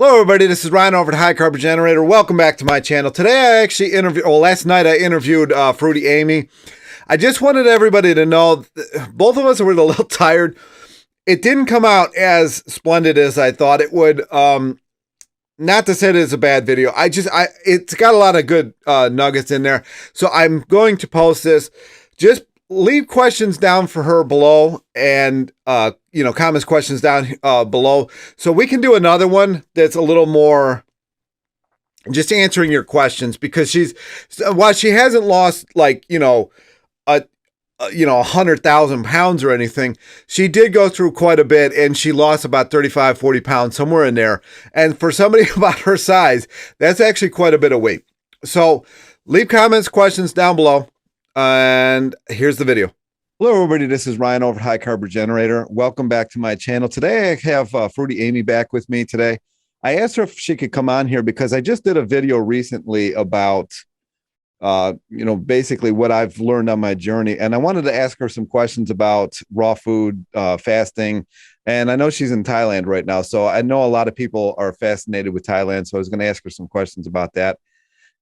Hello, everybody. This is Ryan over at High Carb Generator. Welcome back to my channel. Today, I actually last night I interviewed Fruity Amy. I just wanted everybody to know, both of us were a little tired. It didn't come out as splendid as I thought it would. Not to say it's a bad video. It's got a lot of good nuggets in there. So I'm going to post this. Just leave questions down for her below, and comments, questions down below, so we can do another one that's a little more just answering your questions, because while she hasn't lost like a 100,000 pounds or anything, she did go through quite a bit, and she lost about 35-40 pounds, somewhere in there. And for somebody about her size, that's actually quite a bit of weight. So leave comments, questions down below. And here's the video. Hello, everybody. This is Ryan over at High Carb Generator. Welcome back to my channel. Today, I have Fruity Amy back with me today. I asked her if she could come on here because I just did a video recently about, basically what I've learned on my journey. And I wanted to ask her some questions about raw food, fasting. And I know she's in Thailand right now, so I know a lot of people are fascinated with Thailand. So I was going to ask her some questions about that.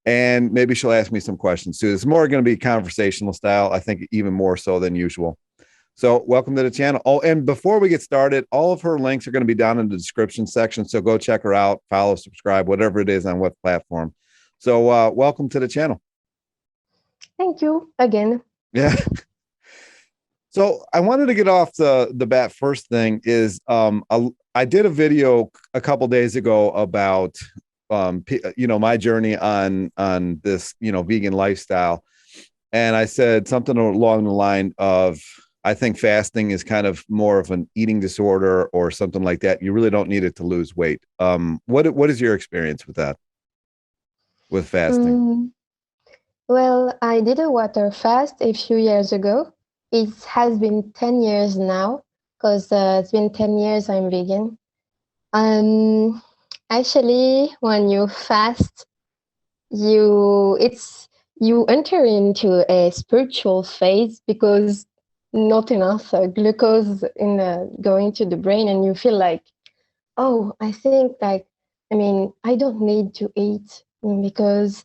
And maybe she'll ask me some questions too. It's more going to be conversational style, I think, even more so than usual. So welcome to the channel. Oh, and before we get started, all of her links are going to be down in the description section. So go check her out, follow, subscribe, whatever it is on what platform. So welcome to the channel. Thank you again. Yeah. So I wanted to get off the bat. First thing is I did a video a couple days ago about my journey on this vegan lifestyle, and I said something along the line of, I think fasting is kind of more of an eating disorder or something like that. You really don't need it to lose weight. What is your experience with that, with fasting? Well, I did a water fast a few years ago. It has been 10 years now, because it's been 10 years I'm vegan. Actually, when you fast, you enter into a spiritual phase, because not enough glucose going to the brain, and you feel like, oh, I think, like, I don't need to eat, because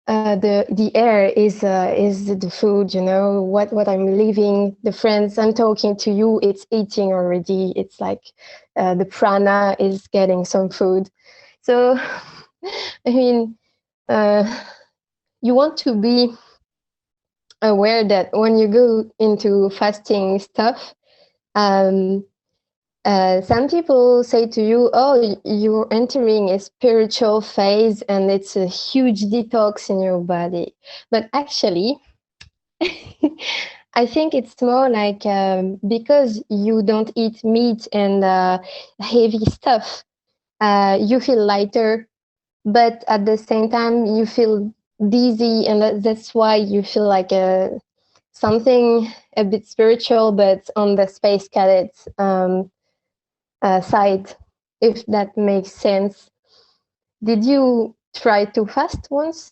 the air is the food, what I'm living, the friends I'm talking to, you, it's eating already. It's like the prana is getting some food. So you want to be aware that when you go into fasting stuff, some people say to you, oh, you're entering a spiritual phase and it's a huge detox in your body. But actually, I think it's more like because you don't eat meat and heavy stuff, you feel lighter, but at the same time, you feel dizzy, and that's why you feel like something a bit spiritual, but on the space cadet side, if that makes sense. Did you try to fast once?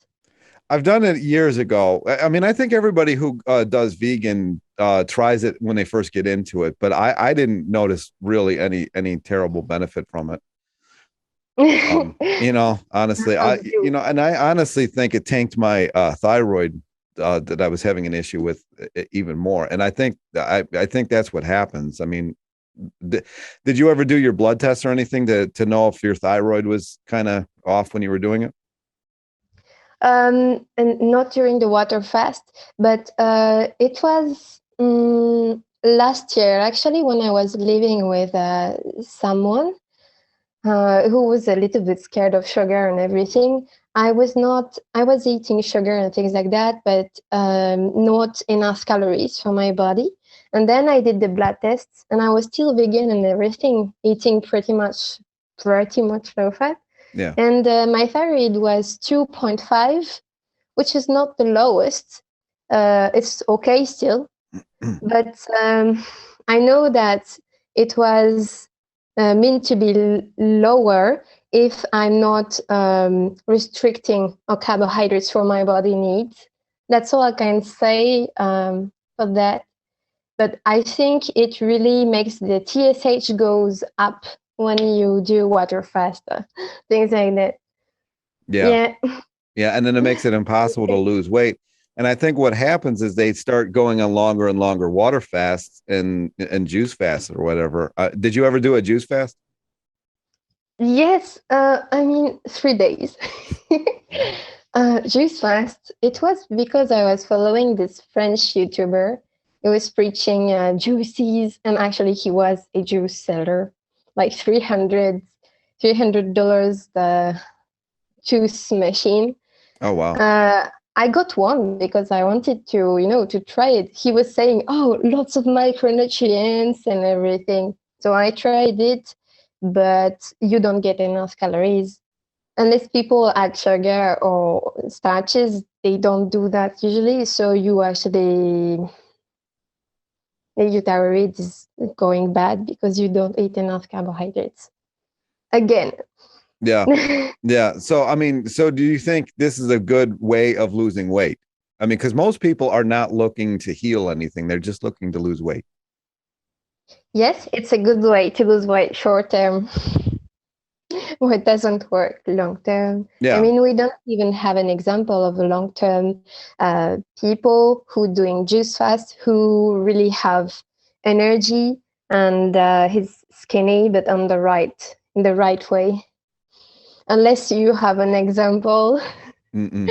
I've done it years ago. I mean, I think everybody who does vegan tries it when they first get into it, but I didn't notice really any terrible benefit from it. Honestly, and I honestly think it tanked my thyroid that I was having an issue with even more. And I think that's what happens. I mean, did you ever do your blood tests or anything to know if your thyroid was kind of off when you were doing it? And not during the water fast, but it was last year, actually, when I was living with someone who was a little bit scared of sugar and everything. I was eating sugar and things like that, but not enough calories for my body. And then I did the blood tests, and I was still vegan and everything, eating pretty much low fat. Yeah. And my thyroid was 2.5, which is not the lowest. It's okay still. But I know that it was meant to be lower if I'm not restricting carbohydrates for my body needs. That's all I can say for that. But I think it really makes the TSH goes up when you do water fast, things like that. Yeah. Yeah. Yeah. And then it makes it impossible to lose weight. And I think what happens is they start going on longer and longer water fasts and juice fasts or whatever. Did you ever do a juice fast? Yes, I mean 3 days. Juice fast. It was because I was following this French YouTuber. He was preaching juices, and actually he was a juice seller, like $300 the juice machine. Oh, wow. I got one because I wanted to, to try it. He was saying, "Oh, lots of micronutrients and everything." So I tried it, but you don't get enough calories. Unless people add sugar or starches, they don't do that usually. So you actually, your thyroid is going bad because you don't eat enough carbohydrates. Again. Yeah. Yeah. So, I mean, so do you think this is a good way of losing weight? I mean, because most people are not looking to heal anything, they're just looking to lose weight. Yes, it's a good way to lose weight short term. Well, it doesn't work long term. I Yeah. mean, we don't even have an example of a long term people who doing juice fast who really have energy and he's skinny, but on the right in the right way. Unless you have an example, Mm-mm.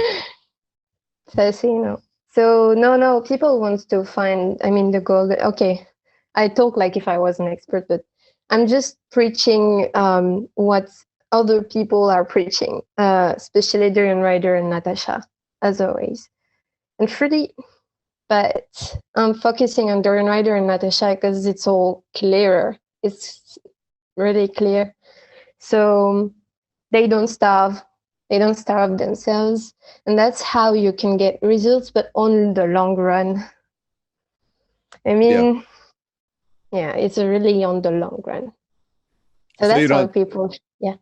says So no, people wants to find. I mean, the goal. Okay, I talk like if I was an expert, but I'm just preaching what other people are preaching, especially Durianrider and Natasha, as always. And freely, but I'm focusing on Durianrider and Natasha because it's all clearer. It's really clear. So they don't starve. They don't starve themselves. And that's how you can get results, but on the long run. I Yeah. mean, yeah, it's really on the long run. So So you that's how don't people, yeah.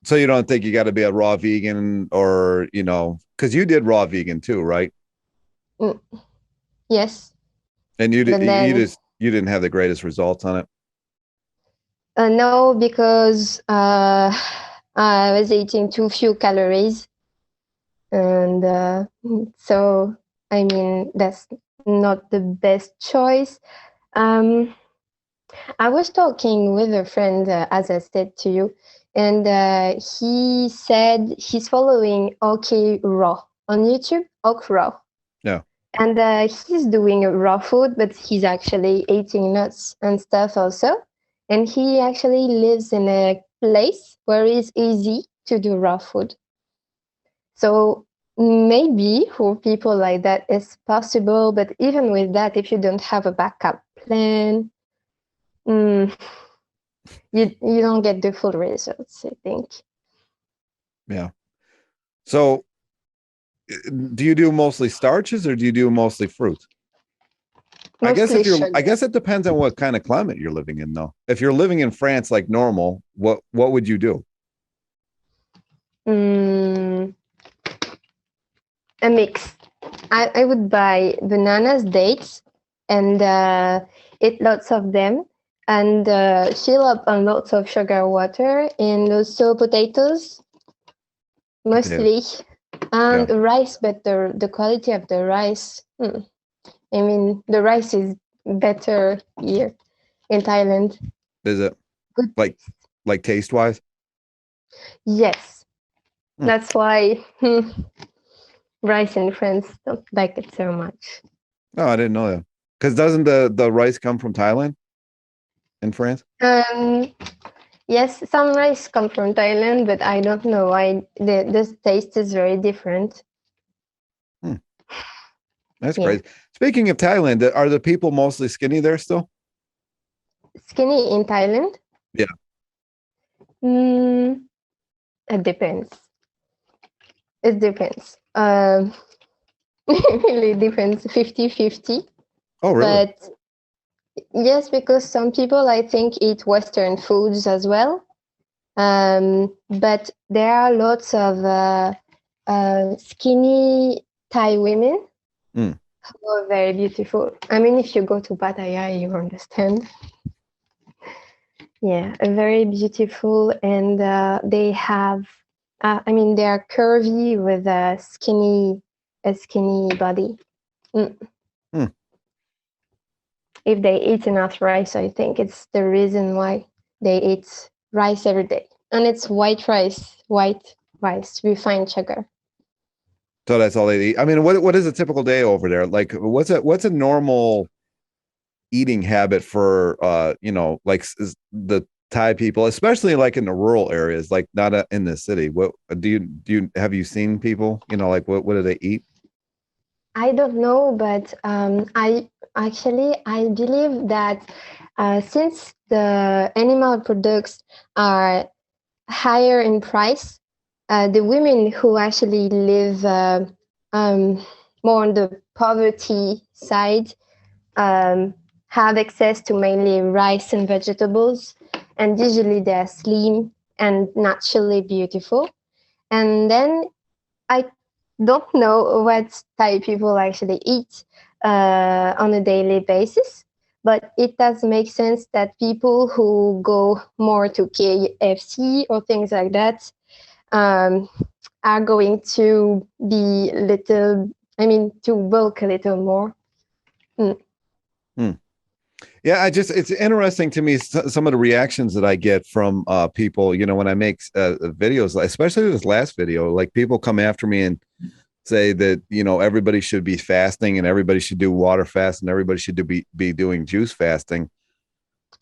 so you don't think you got to be a raw vegan or, because you did raw vegan too, right? Mm, yes. And But then, you didn't have the greatest results on it. no, because I was eating too few calories. And so, I mean, that's not the best choice. Um, I was talking with a friend, as I said to you, and he said he's following OK Raw on YouTube, OK Raw. Yeah. And he's doing raw food, but he's actually eating nuts and stuff also. And he actually lives in a place where it's easy to do raw food. So maybe for people like that, it's possible. But even with that, if you don't have a backup plan, mm, you don't get the full results, I think. Yeah. So do you do mostly starches or do you do mostly fruits? Mostly I sugar. guess it depends on what kind of climate you're living in though. If you're living in France like normal, what would you do? Mm, a mix. I would buy bananas, dates, and eat lots of them, and fill up on lots of sugar water, and also potatoes, Potato. mostly, and Yeah. rice, but the quality of the rice, I mean, the rice is better here in Thailand. Is it Good like taste. taste wise? Yes, Hmm. that's why rice in France don't like it so much. No, I didn't know that. Because doesn't the rice come from Thailand and France? Um, Yes, some rice come from Thailand, but I don't know why the taste is very different. Hmm. That's Yeah, crazy. Speaking of Thailand, are the people mostly skinny there still? skinny in Thailand. Yeah. Mm, it depends. It depends. It really depends, 50-50. Oh, really? But yes, because some people I think eat Western foods as well. But there are lots of skinny Thai women Hmm. who are very beautiful. I mean, if you go to Pattaya, you understand. Yeah, very beautiful, and they have. I mean, they are curvy with a skinny body. Mm. Hmm. If they eat enough rice, I think it's the reason why they eat rice every day, and it's white rice, refined sugar. So that's all they eat. I mean, what is a typical day over there? Like, what's a normal eating habit for like the Thai people, especially like in the rural areas, like not in the city? What do you have you seen people, like what do they eat? I don't know, but I believe that since the animal products are higher in price, the women who actually live um, more on the poverty side um, have access to mainly rice and vegetables, and usually they're slim and naturally beautiful. And then I don't know what Thai people actually eat on a daily basis, but it does make sense that people who go more to KFC or things like that um, are going to be little, I mean, to bulk a little more. Mm. Hmm. Yeah, it's interesting to me some of the reactions that I get from people, when I make videos, especially this last video, like people come after me and say that, everybody should be fasting and everybody should do water fast and everybody should be doing juice fasting.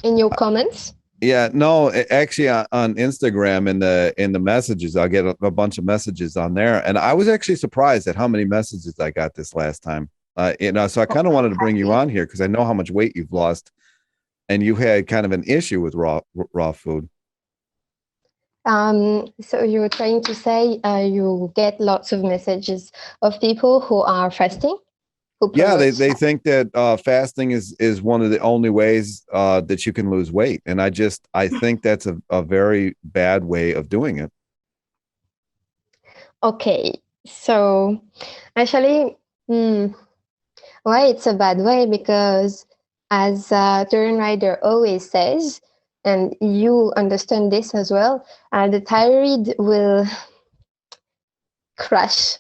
In your comments? Yeah, no, actually on Instagram in the messages, I'll get a bunch of messages on there. And I was actually surprised at how many messages I got this last time. So I kind of wanted to bring you on here because I know how much weight you've lost and you had kind of an issue with raw food. So you're trying to say you get lots of messages of people who are fasting, who Yeah, they, promote they think that fasting is one of the only ways that you can lose weight. And I think that's a very bad way of doing it. Okay, so actually, hmm, why it's a bad way? Because as Durianrider always says, and you understand this as well, the thyroid will crash.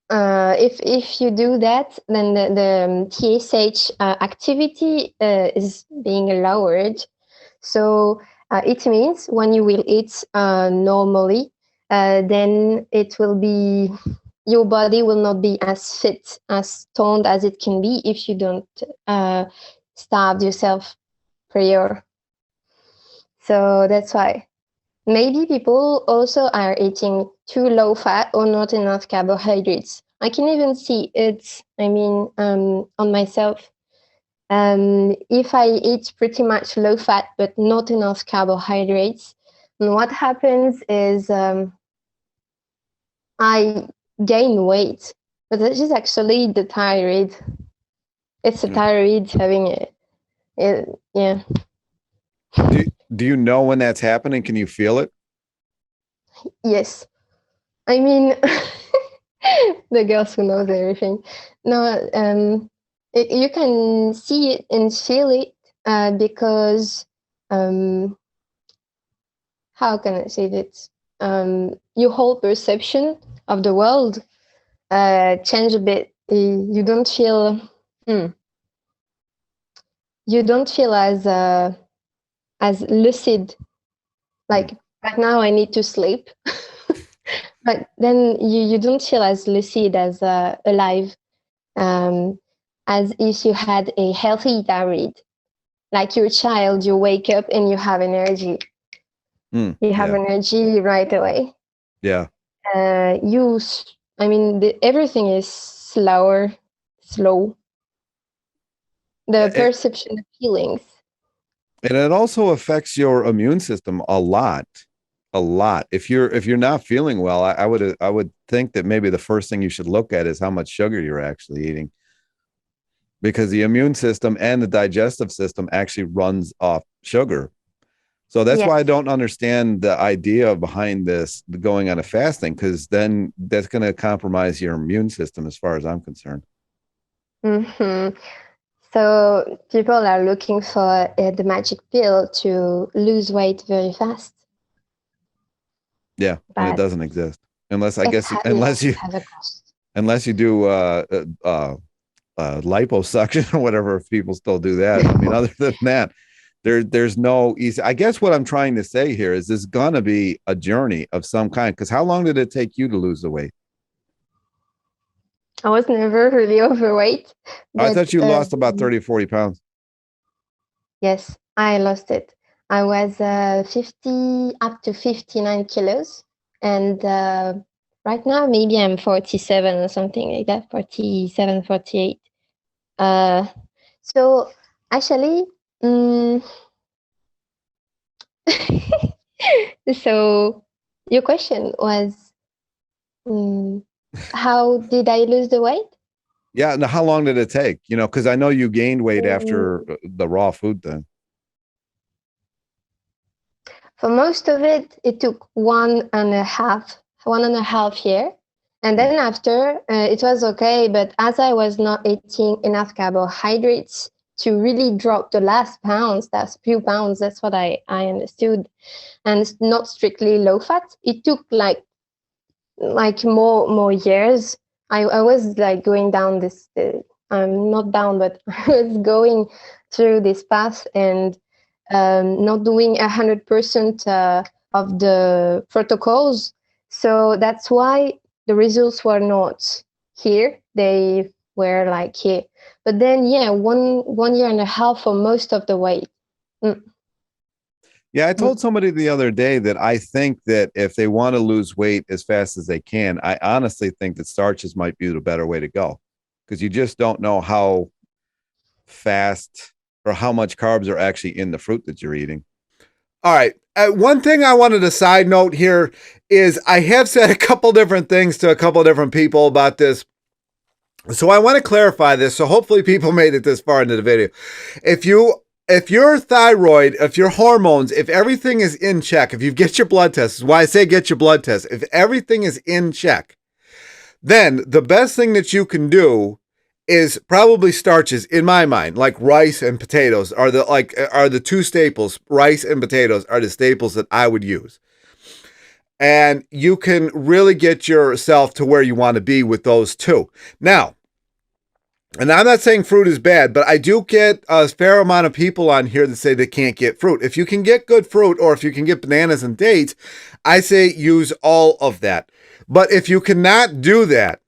If you do that, then the TSH activity is being lowered. So it means when you will eat normally, then it will be your body will not be as fit, as toned as it can be if you don't uh, starve yourself prior. So that's why. Maybe people also are eating too low fat or not enough carbohydrates. I can even see it, on myself. If I eat pretty much low fat but not enough carbohydrates, what happens is I gain weight. But that is actually the thyroid. It's the Yeah. thyroid having yeah. Do you know when that's happening? Can you feel it? Yes. I mean, the girls who knows everything. No, you can see it and feel it because um, how can I say that? Your whole perception of the world change a bit. Hmm, you don't feel as lucid. Hmm. Like right now, I need to sleep, but then you don't feel as lucid as alive. um, as if you had a healthy thyroid. Like your child, you wake up and you have energy. Hmm. You have Yeah. energy right away. Yeah. Everything is slow. The It, perception of feelings. and it also affects your immune system a lot. A lot. If you're not feeling well, I would think that maybe the first thing you should look at is how much sugar you're actually eating because the immune system and the digestive system actually runs off sugar. So that's why I Yes. don't understand the idea behind this going on a fasting because then that's going to compromise your immune system as far as I'm concerned. Hmm. So people are looking for the magic pill to lose weight very fast. Yeah, and it But doesn't exist unless I it's guess yes, it has a cost. unless you do liposuction or whatever. If people still do that, I mean, other than that, there's no easy. I guess what I'm trying to say here is this gonna be a journey of some kind. Because how long did it take you to lose the weight? I was never really overweight, I but thought you lost about 30 or 40 pounds. yes, I lost it. I was 50 up to 59 kilos. And right now, maybe I'm 47 or something like that, 47, 48. Uh, so actually, mm, so your question was, mm, how did I lose the weight? Yeah. Now, how long did it take? You know, because I know you gained weight after Mm, the raw food thing. For most of it, it took 1.5 year. And Hmm. then after, it was okay. But as I was not eating enough carbohydrates to really drop the last pounds, that's few pounds, that's what I understood, and it's not strictly low fat, it took like more years. I was like going down this, I'm not down, but I was going through this path and not doing 100% of the protocols. So that's why the results were not here. They were like here. But then, yeah, 1.5 year for most of the weight. Mm, Yeah, I mm. told somebody the other day that I think that if they want to lose weight as fast as they can, I honestly think that starches might be the better way to go because you just don't know how fast or how much carbs are actually in the fruit that you're eating. All right. One thing I wanted to side note here is I have said a couple different things to a couple different people about this. So I want to clarify this. So hopefully people made it this far into the video. If your thyroid, if your hormones, if everything is in check, if you get your blood test, this is why I say get your blood test. If everything is in check, then the best thing that you can do is probably starches in my mind, like rice and potatoes are the two staples. Rice and potatoes are the staples that I would use. And you can really get yourself to where you want to be with those two. Now, and I'm not saying fruit is bad, but I do get a fair amount of people on here that say they can't get fruit. If you can get good fruit or if you can get bananas and dates, I say use all of that. But if you cannot do that,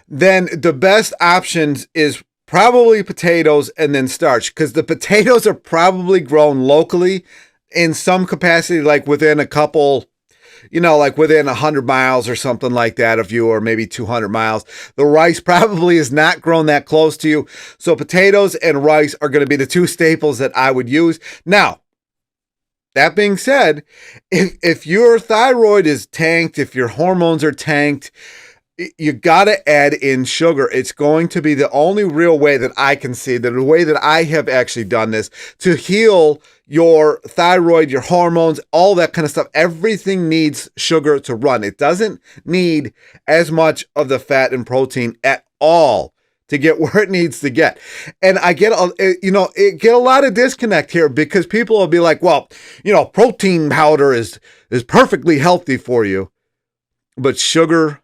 then the best options is probably potatoes and then starch because the potatoes are probably grown locally in some capacity, like within a couple, like within 100 miles or something like that of you, or maybe 200 miles. The rice probably is not grown that close to you. So potatoes and rice are going to be the two staples that I would use. Now, that being said, if your thyroid is tanked, if your hormones are tanked, you got to add in sugar. It's going to be the only real way that I can see, that the way that I have actually done this to heal your thyroid, your hormones, all that kind of stuff. Everything needs sugar to run. It doesn't need as much of the fat and protein at all to get where it needs to get. And I get, get a lot of disconnect here because people will be like, well, protein powder is perfectly healthy for you, but sugar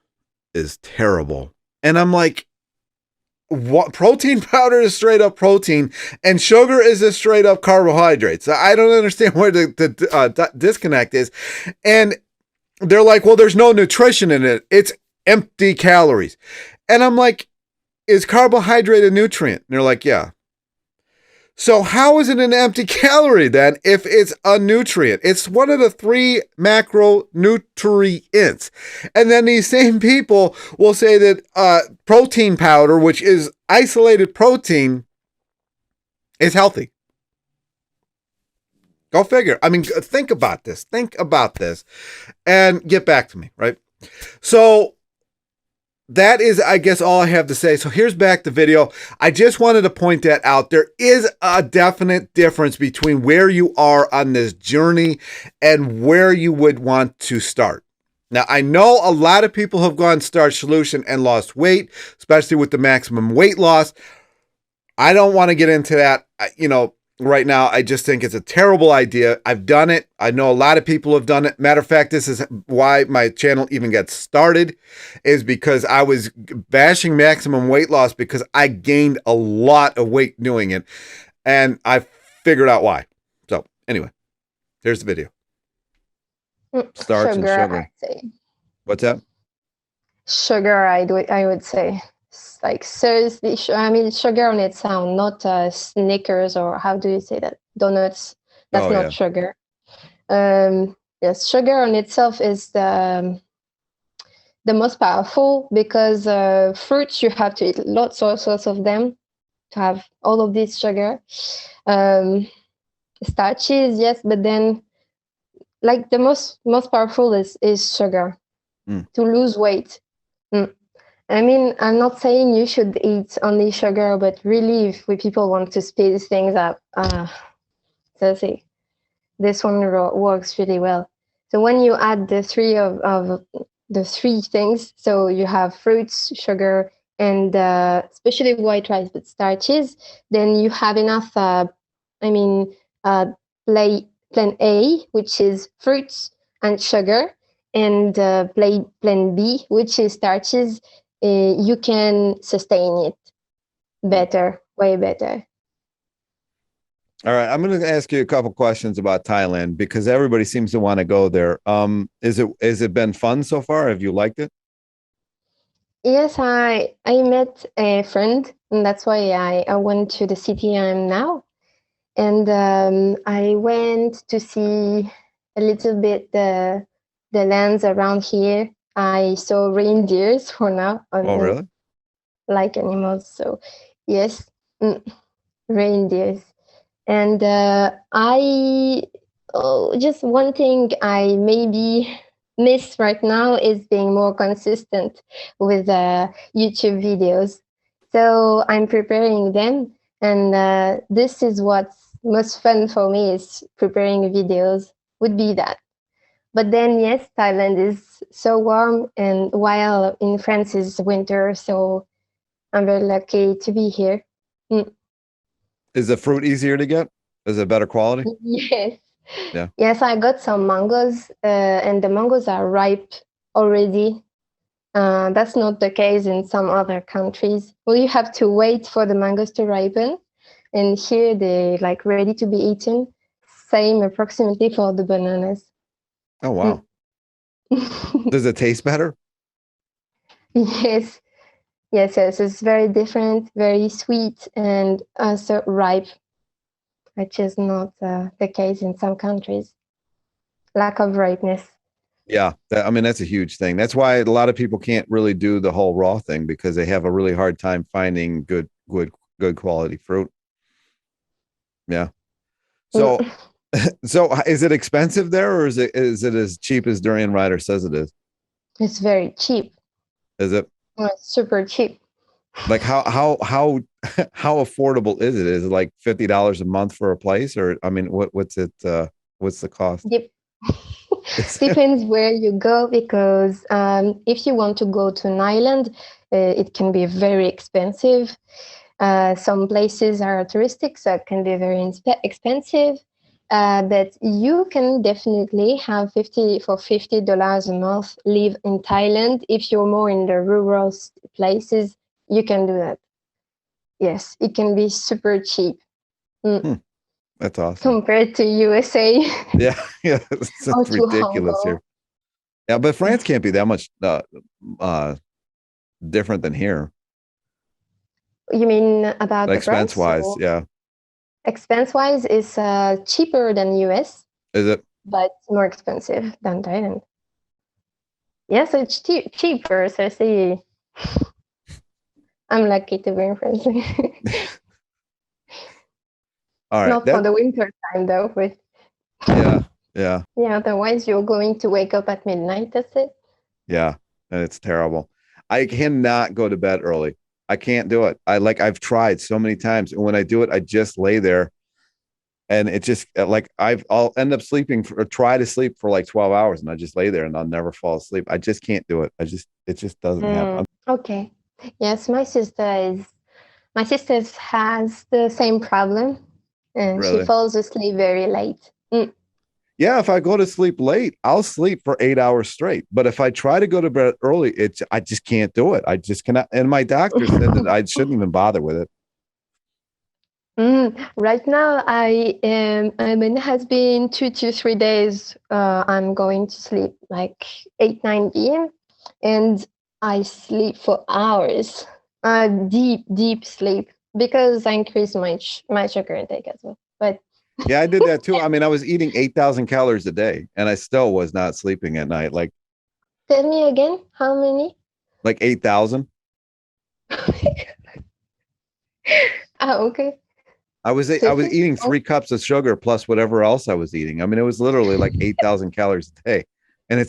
is terrible. And I'm like, what? Protein powder is straight up protein and sugar is a straight up carbohydrates. I don't understand where the disconnect is. And they're like, well, there's no nutrition in it. It's empty calories. And I'm like, is carbohydrate a nutrient? And they're like, yeah. So how is it an empty calorie then if it's a nutrient? It's one of the 3 macronutrients. And then these same people will say that protein powder, which is isolated protein, is healthy. Go figure. I mean, think about this. Think about this and get back to me, right? So that is, I guess, all I have to say. So here's back the video. I just wanted to point that out. There is a definite difference between where you are on this journey and where you would want to start. Now, I know a lot of people have gone Starch Solution and lost weight, especially with the maximum weight loss. I don't want to get into that. Right now, I just think it's a terrible idea. I've done it. I know a lot of people have done it. Matter of fact, this is why my channel even got started, is because I was bashing maximum weight loss because I gained a lot of weight doing it. And I figured out why. So anyway, here's the video. Starch and sugar. I'd say. What's that? Sugar, I would say. Like seriously, I mean sugar on its own, not Snickers, or how do you say that? Donuts. That's not sugar. Yes, sugar on itself is the most powerful, because fruits, you have to eat lots of them to have all of this sugar. Starches, yes, but then like the most powerful is sugar to lose weight. I mean, I'm not saying you should eat only sugar, but really, if people want to speed things up, so see, this one works really well. So when you add the three of the three things, so you have fruits, sugar, and especially white rice, but starches, then you have enough. Plan A, which is fruits and sugar, and plan B, which is starches. You can sustain it better, way better. All right, I'm going to ask you a couple questions about Thailand because everybody seems to want to go there. Has it been fun so far? Have you liked it? Yes, I met a friend, and that's why I went to the city I'm now. And I went to see a little bit the lands around here. I saw reindeers for now. Oh, really? Like animals. So, yes, reindeers. And just one thing I maybe miss right now is being more consistent with YouTube videos. So I'm preparing them, and this is what's most fun for me, is preparing videos, would be that. But then, yes, Thailand is so warm, and while in France is winter, so I'm very lucky to be here. Is the fruit easier to get? Is it better quality? Yes. Yeah. Yes, I got some mangoes, and the mangoes are ripe already. That's not the case in some other countries. Well, you have to wait for the mangoes to ripen, and here they like ready to be eaten. Same approximately for the bananas. Oh, wow. Does it taste better? Yes. Yes, it's very different, very sweet, and also ripe, which is not the case in some countries. Lack of ripeness. Yeah, that's a huge thing. That's why a lot of people can't really do the whole raw thing, because they have a really hard time finding good quality fruit. Yeah. So, so is it expensive there, or is it as cheap as Durianrider says it is? It's very cheap. Is it? It's super cheap. Like how affordable is it? Is it like $50 a month for a place, or what's it? What's the cost? Depends where you go, because if you want to go to an island, it can be very expensive. Some places are touristic, so it can be very expensive. But you can definitely have $50 a month live in Thailand. If you're more in the rural places, you can do that. Yes, it can be super cheap. That's awesome. Compared to USA. Yeah, it's ridiculous here. Yeah, but France can't be that much different than here. You mean about like expense wise? Yeah. Expense wise is cheaper than US. Is it? But more expensive than Thailand. Yes, it's cheaper. So see, I'm lucky to be in France. All right. Not for the winter time though. But yeah. Otherwise, you're going to wake up at midnight. That's it. Yeah, and it's terrible. I cannot go to bed early. I can't do it. I've tried so many times, and when I do it, I just lay there, and it just I'll end up sleeping or try to sleep for like 12 hours, and I just lay there and I'll never fall asleep. I just can't do it. It just doesn't happen. Okay. Yes, my My sister has the same problem, and she Really? falls asleep very late. Yeah, if I go to sleep late, I'll sleep for 8 hours straight. But if I try to go to bed early, I just can't do it. I just cannot. And my doctor said that I shouldn't even bother with it. Right now, I am. I mean, it has been 2 to 3 days. I'm going to sleep like 8, 9 p.m. and I sleep for hours. Deep, deep sleep because I increase my sugar intake as well. But Yeah, I did that too. I mean, I was eating 8,000 calories a day and I still was not sleeping at night. tell me again, how many? Like 8,000. Okay. I was eating 3 cups of sugar plus whatever else I was eating. I mean, it was literally like 8,000 calories a day, and Okay.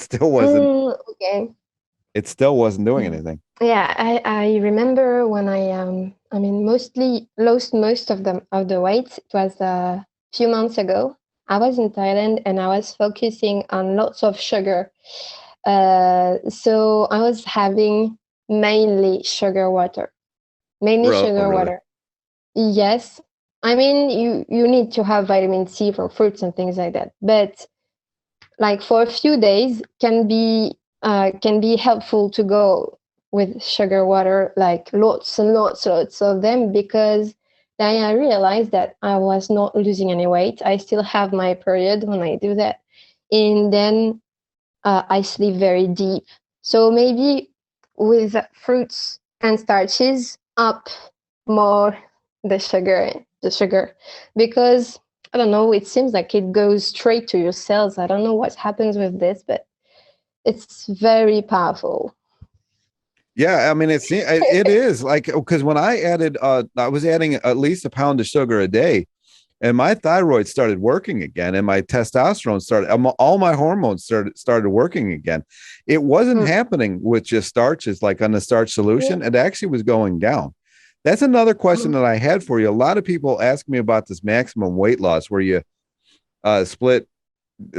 it still wasn't doing anything. Yeah, I remember when I mean mostly lost most of the weight. It was a few months ago. I was in Thailand and I was focusing on lots of sugar. So I was having mainly sugar water. Mainly Oh, sugar really? water. Yes. I mean you need to have vitamin C from fruits and things like that. But like for a few days can be helpful to go with sugar water, like lots of them, because then I realized that I was not losing any weight. I still have my period when I do that, and then I sleep very deep. So maybe with fruits and starches, up more the sugar, because I don't know, it seems like it goes straight to your cells. I don't know what happens with this, but it's very powerful. Yeah, I mean, it is like because when I was adding at least a pound of sugar a day, and my thyroid started working again, and my testosterone started, all my hormones started working again. It wasn't Mm. happening with just starches, like on the starch Yeah. solution. It actually was going down. That's another question Mm. that I had for you. A lot of people ask me about this maximum weight loss where you split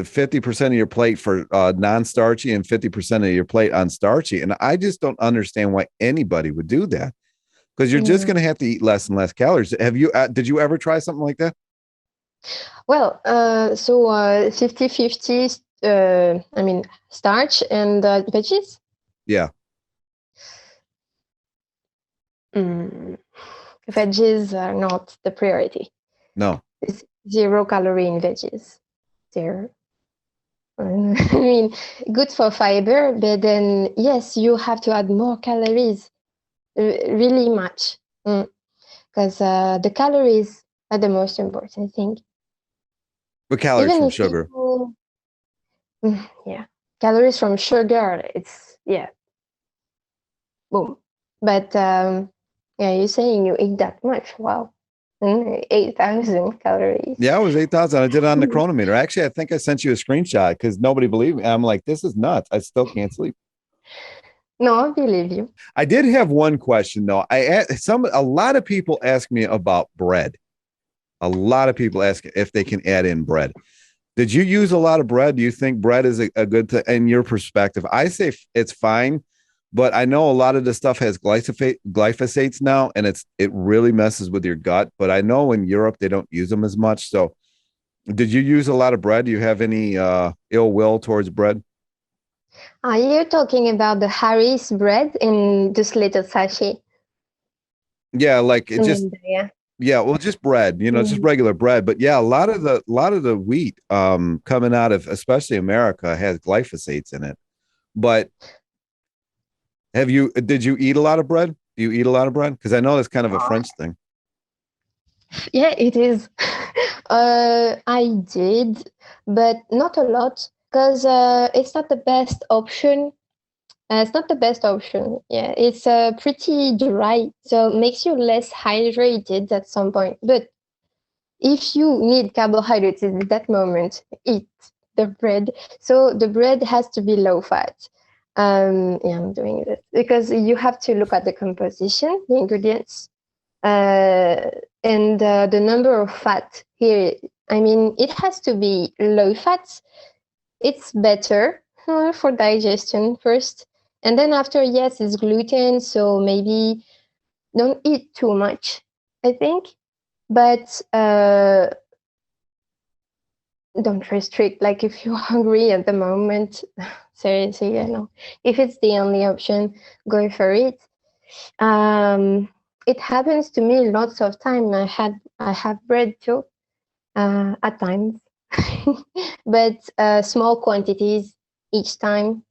50% of your plate for non-starchy and 50% of your plate on starchy. And I just don't understand why anybody would do that because you're just Yeah. going to have to eat less and less calories. Did you ever try something like that? Well, 50-50, I mean, starch and veggies. Yeah. Mm. Veggies are not the priority. No. It's 0 calorie in veggies. Zero. I mean, good for fiber, but then yes, you have to add more calories, really much, because the calories are the most important thing. But calories Even from if sugar. people, yeah, calories from sugar, it's yeah, boom. But yeah, you're saying you eat that much? Wow, 8,000 calories. Yeah, it was 8,000. I did it on the chronometer. Actually, I think I sent you a screenshot because nobody believed me. I'm like, this is nuts. I still can't sleep. No, I believe you. I did have one question though. A lot of people ask me about bread. A lot of people ask if they can add in bread. Did you use a lot of bread? Do you think bread is a good thing in your perspective? I say it's fine, but I know a lot of the stuff has glyphosates now, and it really messes with your gut. But I know in Europe they don't use them as much. So, did you use a lot of bread? Do you have any ill will towards bread? Are you talking about the Harry's bread in this little sachet? Yeah, like it just Yeah. yeah, well, just bread, just Mm. regular bread. But yeah, a lot of the wheat coming out of especially America has glyphosates in it. But did you eat a lot of bread? Do you eat a lot of bread? Because I know that's kind of a Uh, French thing. yeah, it is. I did, but not a lot because it's not the best option. It's not the best option. Yeah, it's pretty dry, so it makes you less hydrated at some point. But if you need carbohydrates in that moment, eat the bread. So the bread has to be low fat. Yeah, I'm doing it because you have to look at the composition, the ingredients, uh, and the number of fat here. I mean, it has to be low fat. It's better for digestion first, and then after, yes, it's gluten. So maybe Don't eat too much, I think, but don't restrict. Like if you're hungry at the moment, seriously, if it's the only option, go for it. It happens to me lots of time. I have bread too, at times, but small quantities each time.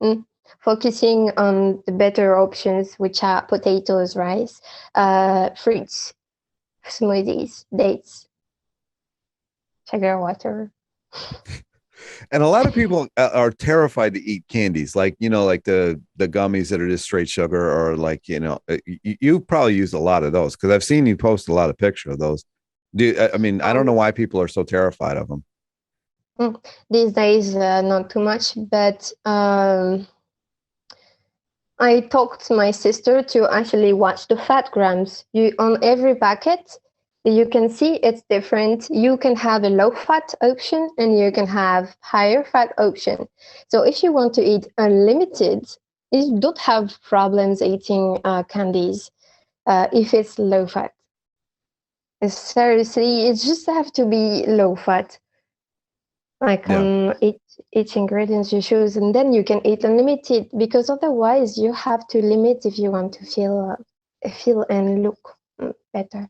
Mm. Focusing on the better options, which are potatoes, rice, fruits, smoothies, dates, sugar water. And a lot of people are terrified to eat candies, like like the gummies that are just straight sugar, or like you probably use a lot of those because I've seen you post a lot of pictures of those. I mean, I don't know Um, why people are so terrified of them. these days, not too much, but I talked to my sister to actually watch the fat grams. You on every packet, you can see it's different. You can have a low fat option and you can have higher fat option. So if you want to eat unlimited, you don't have problems eating candies if it's low fat. Seriously, it just have to be low fat, like Yeah. on each ingredients you choose, and then you can eat unlimited, because otherwise you have to limit if you want to feel and look better.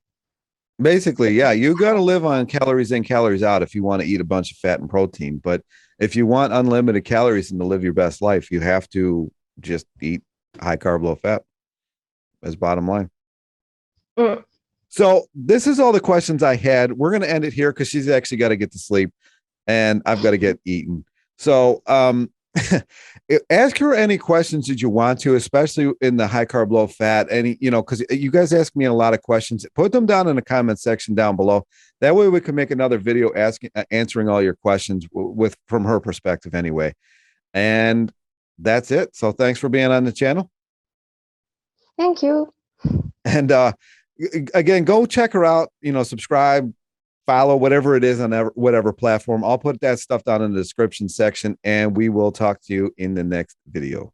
Basically, yeah, you got to live on calories in, calories out if you want to eat a bunch of fat and protein. But if you want unlimited calories and to live your best life, you have to just eat high carb, low fat as bottom line. Mm. So this is all the questions I had. We're going to end it here because she's actually got to get to sleep and I've got to get eaten. So ask her any questions that you want to, especially in the high carb, low fat. Any, because you guys ask me a lot of questions. Put them down in the comment section down below. That way we can make another video answering all your questions with from her perspective anyway. And that's it. So thanks for being on the channel. Thank you. And again, go check her out, subscribe, follow, whatever it is on whatever platform. I'll put that stuff down in the description section and we will talk to you in the next video.